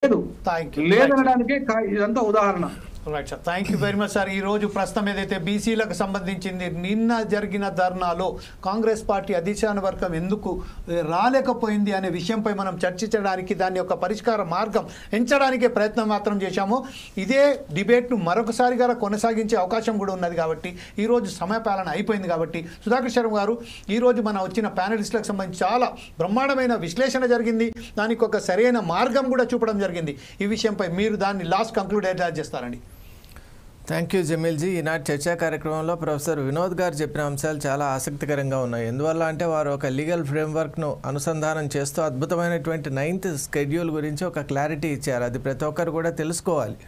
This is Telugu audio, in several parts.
లేదనడానికే ఇదంతా ఉదాహరణ. Right sir, thank you very much sir. ఈరోజు ప్రస్తుతం ఏదైతే బీసీలకు సంబంధించింది నిన్న జరిగిన ధర్నాలో కాంగ్రెస్ పార్టీ అధిష్టాన వర్గం ఎందుకు రాలేకపోయింది అనే విషయంపై మనం చర్చించడానికి, దాని యొక్క పరిష్కార మార్గం ఎంచడానికే ప్రయత్నం మాత్రం చేశాము. ఇదే డిబేట్ను మరొకసారిగా కొనసాగించే అవకాశం కూడా ఉన్నది కాబట్టి ఈరోజు సమయపాలన అయిపోయింది కాబట్టి సుధాకర్ శర్మ గారు, ఈరోజు మన వచ్చిన ప్యానలిస్టులకు సంబంధించి చాలా బ్రహ్మాండమైన విశ్లేషణ జరిగింది, దానికి ఒక సరైన మార్గం కూడా చూపడం జరిగింది. ఈ విషయంపై మీరు దాన్ని లాస్ట్ కంక్లూడ్ ఎలా చేస్తారండి? థ్యాంక్ యూ జమీల్జీ. ఈనాటి చర్చా కార్యక్రమంలో ప్రొఫెసర్ వినోద్ గారు చెప్పిన అంశాలు చాలా ఆసక్తికరంగా ఉన్నాయి. ఎందువల్ల అంటే వారు ఒక లీగల్ ఫ్రేమ్వర్క్ను అనుసంధానం చేస్తూ అద్భుతమైనటువంటి 9th షెడ్యూల్ గురించి ఒక క్లారిటీ ఇచ్చారు. అది ప్రతి ఒక్కరు కూడా తెలుసుకోవాలి.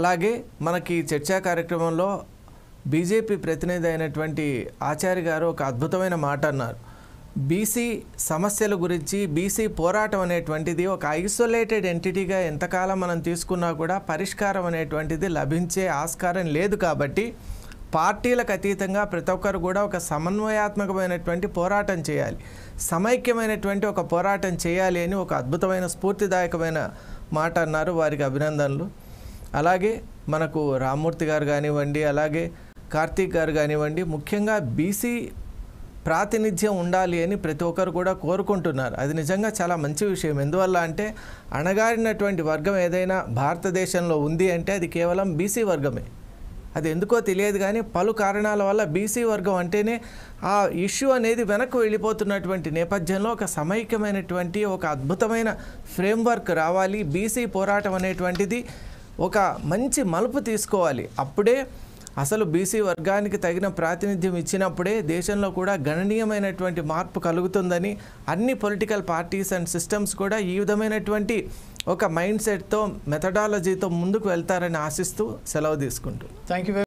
అలాగే మనకి చర్చా కార్యక్రమంలో బీజేపీ ప్రతినిధి అయినటువంటి ఆచార్య గారు ఒక అద్భుతమైన మాట అన్నారు. బీసీ సమస్యల గురించి, బీసీ పోరాటం అనేటువంటిది ఒక ఐసోలేటెడ్ ఎంటిటీగా ఎంతకాలం మనం తీసుకున్నా కూడా పరిష్కారం అనేటువంటిది లభించే ఆస్కారం లేదు. కాబట్టి పార్టీలకు అతీతంగా ప్రతి ఒక్కరు కూడా ఒక సమన్వయాత్మకమైనటువంటి పోరాటం చేయాలి, సమైక్యమైనటువంటి ఒక పోరాటం చేయాలి అని ఒక అద్భుతమైన స్ఫూర్తిదాయకమైన మాట అన్నారు. వారికి అభినందనలు. అలాగే మనకు రామ్మూర్తి గారు కానివ్వండి, అలాగే కార్తీక్ గారు కానివ్వండి, ముఖ్యంగా బీసీ ప్రాతినిధ్యం ఉండాలి అని ప్రతి ఒక్కరు కూడా కోరుకుంటున్నారు. అది నిజంగా చాలా మంచి విషయం. ఎందువల్ల అంటే అణగారినటువంటి వర్గం ఏదైనా భారతదేశంలో ఉంది అంటే అది కేవలం బీసీ వర్గమే. అది ఎందుకో తెలియదు కానీ పలు కారణాల వల్ల బీసీ వర్గం అంటేనే ఆ ఇష్యూ అనేది వెనక్కి వెళ్ళిపోతున్నటువంటి నేపథ్యంలో ఒక సమైక్యమైనటువంటి ఒక అద్భుతమైన ఫ్రేమ్వర్క్ రావాలి. బీసీ పోరాటం అనేటువంటిది ఒక మంచి మలుపు తీసుకోవాలి. అప్పుడే అసలు బీసీ వర్గానికి తగిన ప్రాతినిధ్యం ఇచ్చినప్పుడే దేశంలో కూడా గణనీయమైనటువంటి మార్పు కలుగుతుందని, అన్ని పొలిటికల్ పార్టీస్ అండ్ సిస్టమ్స్ కూడా ఈ విధమైనటువంటి ఒక మైండ్ సెట్తో, మెథడాలజీతో ముందుకు వెళ్తారని ఆశిస్తూ సెలవు తీసుకుంటూ థ్యాంక్ యూ.